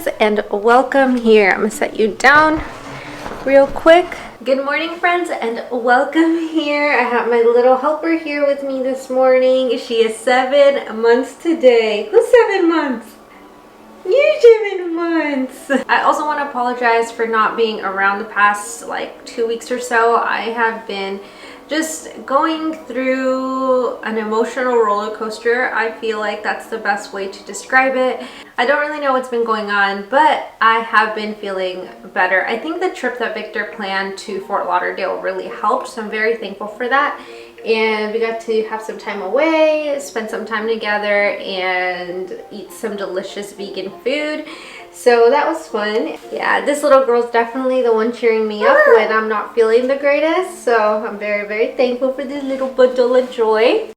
friends, and welcome here. I'm gonna set you down real quick. Good morning, friends, and welcome here. I have my little helper here with me this morning. She is 7 months today. Who's 7 months? You're 7 months. I also want to apologize for not being around the past like 2 weeks or so. I have been just going through an emotional roller coaster. I feel like that's the best way to describe it. I don't really know what's been going on, but I have been feeling better. I think the trip that Victor planned to Fort Lauderdale really helped, so I'm very thankful for that. And we got to have some time away, spend some time together, and eat some delicious vegan food. So that was fun. Yeah, this little girl's definitely the one cheering me up when I'm not feeling the greatest. So I'm very, very thankful for this little bundle of joy.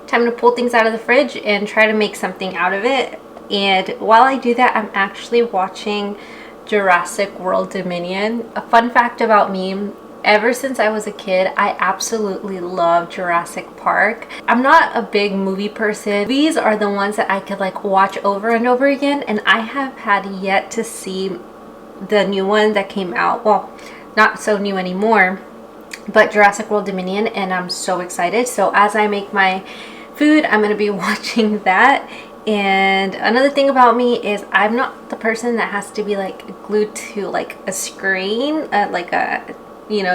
Time to pull things out of the fridge and try to make something out of it. And while I do that, I'm actually watching Jurassic World Dominion. A fun fact about me, ever since I was a kid, I absolutely love Jurassic Park. I'm not a big movie person. These are the ones that I could like watch over and over again, and I have had yet to see the new one that came out. Well, not so new anymore, but Jurassic World Dominion, and I'm so excited. So as I make my food, I'm gonna be watching that. And another thing about me is I'm not the person that has to be like glued to like a screen,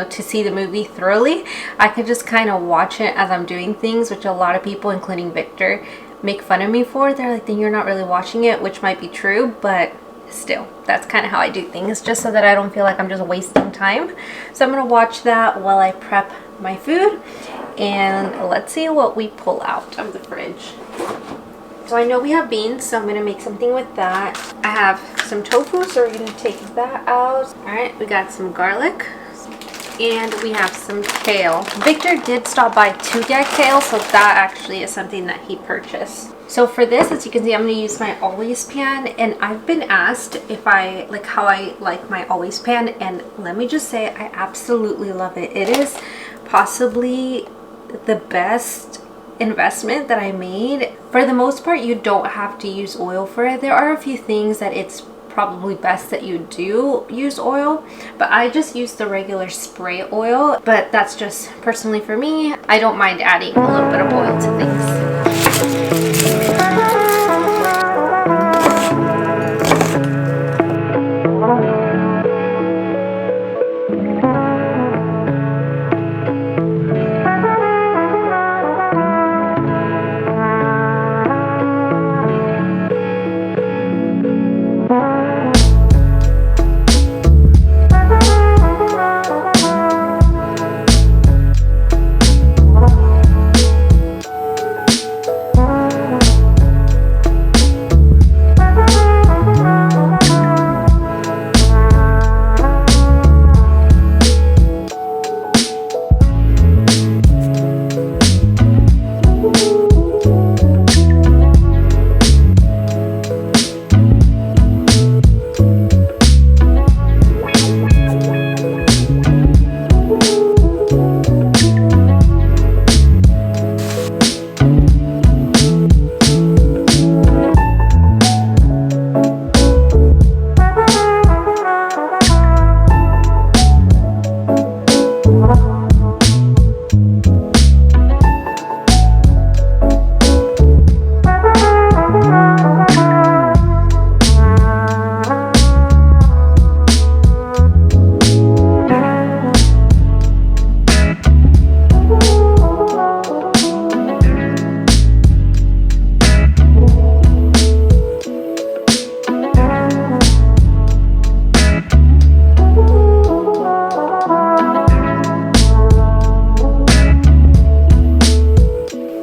to see the movie thoroughly. I could just kind of watch it as I'm doing things, which a lot of people, including Victor, make fun of me for. They're like, then you're not really watching it, which might be true, but still, that's kind of how I do things, just so that I don't feel like I'm just wasting time. So I'm gonna watch that while I prep my food, and let's see what we pull out of the fridge. So I know we have beans, so I'm gonna make something with that. I have some tofu, so we're gonna take that out. All right, we got some garlic, and we have some kale. Victor did stop by to get kale, so that actually is something that he purchased. So for this, as you can see, I'm going to use my always pan, and I've been asked if I like how I like my always pan, and let me just say I absolutely love it. It is possibly the best investment that I made. For the most part, you don't have to use oil for it. There are a few things that it's probably best that you do use oil, but I just use the regular spray oil. But that's just personally for me. I don't mind adding a little bit of oil to things.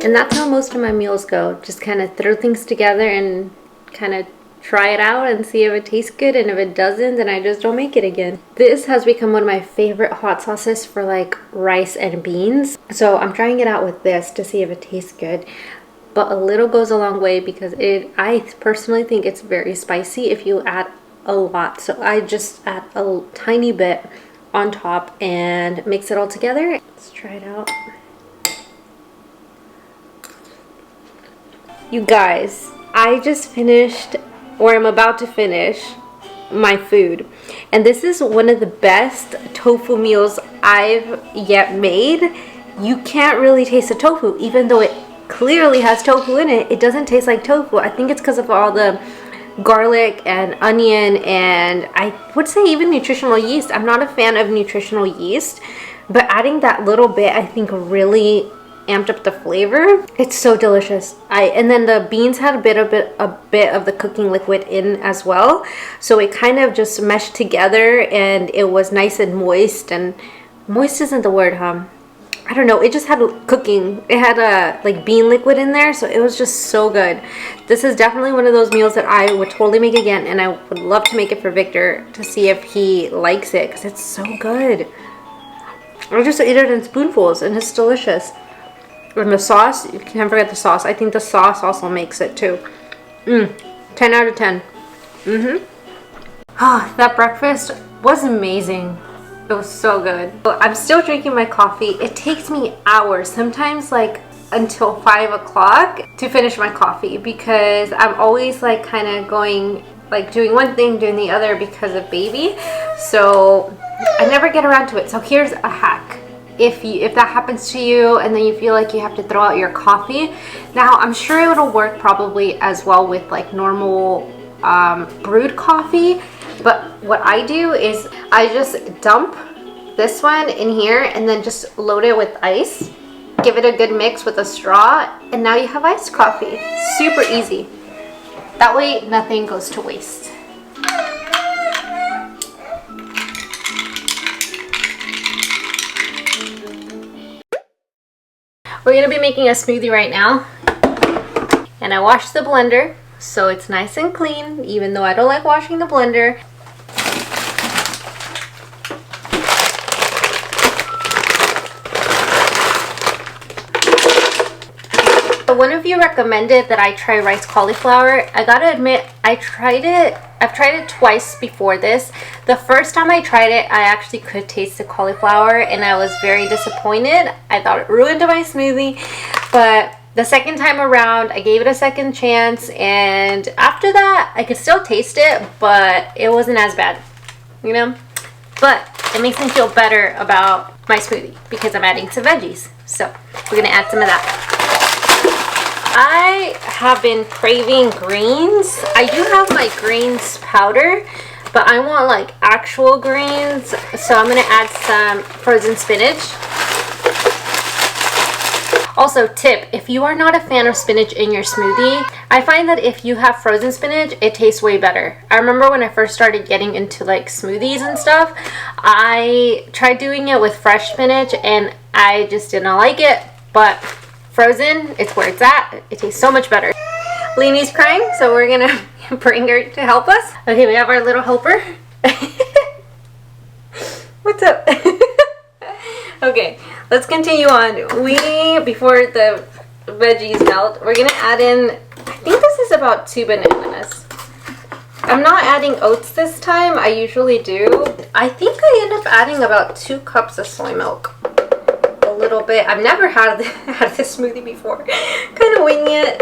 And that's how most of my meals go. Just kind of throw things together and kind of try it out and see if it tastes good, and if it doesn't, then I just don't make it again. This has become one of my favorite hot sauces for like rice and beans. So I'm trying it out with this to see if it tastes good. But a little goes a long way, because I personally think it's very spicy if you add a lot. So I just add a tiny bit on top and mix it all together. Let's try it out. You guys, I just finished, or I'm about to finish, my food. And this is one of the best tofu meals I've yet made. You can't really taste the tofu, even though it clearly has tofu in it. It doesn't taste like tofu. I think it's because of all the garlic and onion, and I would say even nutritional yeast. I'm not a fan of nutritional yeast, but adding that little bit I think really amped up the flavor. It's so delicious. And then the beans had a bit of the cooking liquid in as well, so it kind of just meshed together and it was nice and moist. And moist isn't the word, huh? I don't know, it just had cooking. It had a like bean liquid in there, so it was just so good. This is definitely one of those meals that I would totally make again, and I would love to make it for Victor to see if he likes it, because it's so good. I just eat it in spoonfuls and it's delicious. And the sauce, you can't forget the sauce. I think the sauce also makes it too. 10 out of 10. That breakfast was amazing. It was so good. But I'm still drinking my coffee. It takes me hours, sometimes like until 5 o'clock to finish my coffee, because I'm always like kind of going, like doing one thing, doing the other because of baby. So I never get around to it. So here's a hack. If that happens to you and then you feel like you have to throw out your coffee, now I'm sure it'll work probably as well with like normal brewed coffee, but what I do is I just dump this one in here and then just load it with ice, give it a good mix with a straw, and now you have iced coffee. Super easy. That way nothing goes to waste. We're gonna be making a smoothie right now, and I washed the blender so it's nice and clean, even though I don't like washing the blender. One of you recommended that I try rice cauliflower. I gotta admit, I've tried it twice before this. The first time I tried it, I actually could taste the cauliflower and I was very disappointed. I thought it ruined my smoothie. But the second time around, I gave it a second chance, and after that, I could still taste it, but it wasn't as bad, you know? But it makes me feel better about my smoothie because I'm adding some veggies. So we're gonna add some of that. I have been craving greens. I do have my greens powder, but I want like actual greens, so I'm gonna add some frozen spinach. Also, tip, if you are not a fan of spinach in your smoothie, I find that if you have frozen spinach, it tastes way better. I remember when I first started getting into like smoothies and stuff, I tried doing it with fresh spinach and I just did not like it, but frozen, it's where it's at. It tastes so much better. Leanie's crying, so we're gonna bring her to help us. Okay, we have our little helper. What's up? Okay, let's continue on. Before the veggies melt, we're gonna add in, I think this is about 2 bananas. I'm not adding oats this time. I usually do. I think I end up adding about 2 cups of soy milk. A little bit. I've never had this smoothie before. Kind of winging it.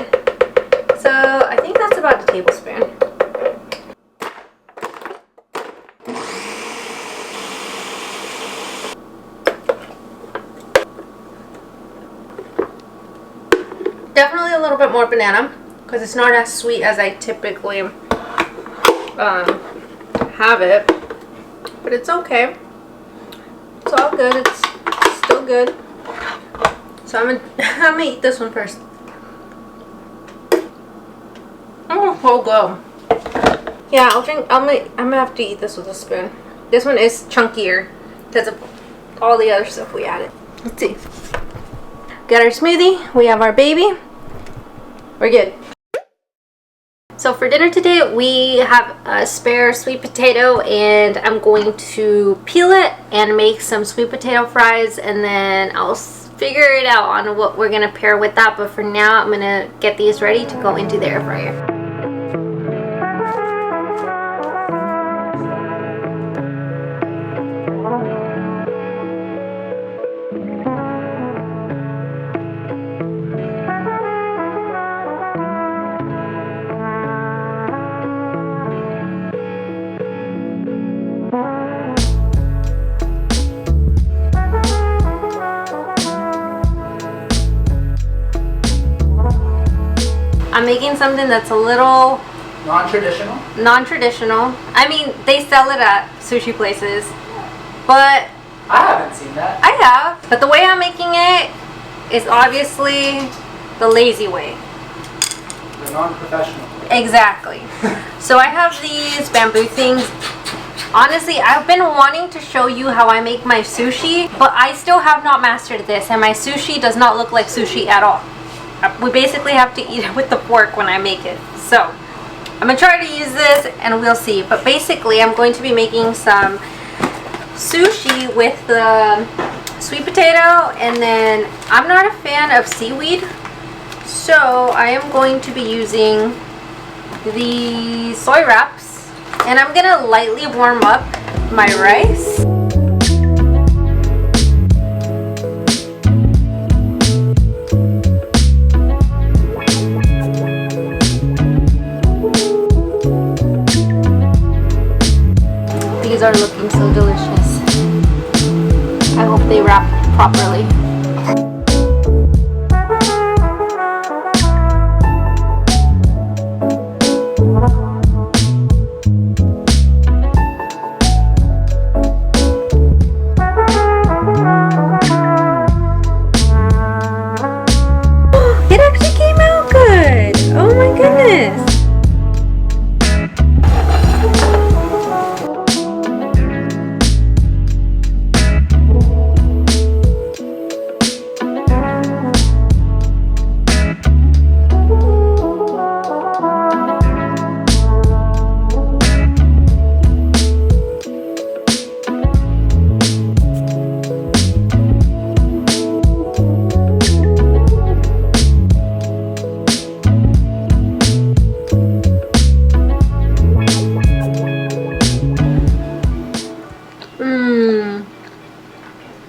So I think that's about a tablespoon. Definitely a little bit more banana because it's not as sweet as I typically have it, but it's okay. It's all good. It's still good. So I'm gonna eat this one first. Oh, go. Yeah, I'm gonna have to eat this with a spoon. This one is chunkier because of all the other stuff we added. Let's see. Got our smoothie. We have our baby. We're good. So for dinner today, we have a spare sweet potato, and I'm going to peel it and make some sweet potato fries, and then I'll figure it out on what we're gonna pair with that. But for now, I'm gonna get these ready to go into the air fryer. making something that's a little non-traditional. Non-traditional. I mean, they sell it at sushi places, but I haven't seen that. I have. But the way I'm making it is obviously the lazy way. The non-professional. Exactly. So I have these bamboo things. Honestly, I've been wanting to show you how I make my sushi, but I still have not mastered this, and my sushi does not look like sushi at all. We basically have to eat it with the fork when I make it. So I'm gonna try to use this and we'll see. But basically I'm going to be making some sushi with the sweet potato, and then I'm not a fan of seaweed, so I am going to be using the soy wraps, and I'm gonna lightly warm up my rice. These are looking so delicious. I hope they wrap properly. It actually came out good! Oh my goodness!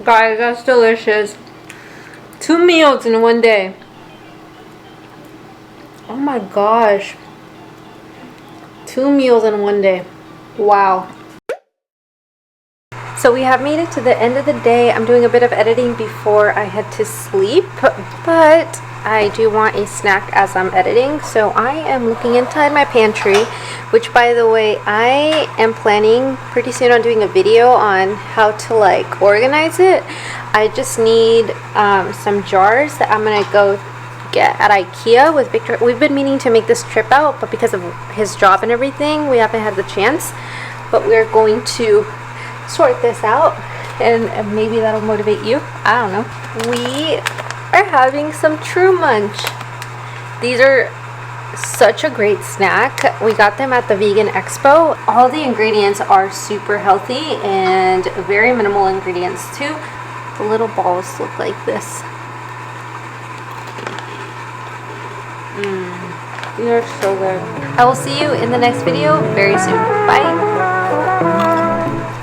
Guys, that's delicious. 2 meals in one day. Oh my gosh. 2 meals in one day. Wow. So we have made it to the end of the day. I'm doing a bit of editing before I head to sleep, but I do want a snack as I'm editing. So I am looking inside my pantry, which by the way, I am planning pretty soon on doing a video on how to like organize it. I just need some jars that I'm gonna go get at IKEA with Victor. We've been meaning to make this trip out, but because of his job and everything, we haven't had the chance. But we're going to sort this out, and maybe that'll motivate you. I don't know. We are having some True Munch. These are such a great snack. We got them at the Vegan Expo. All the ingredients are super healthy and very minimal ingredients too. The little balls look like this. These are so good. I will see you in the next video very soon. Bye.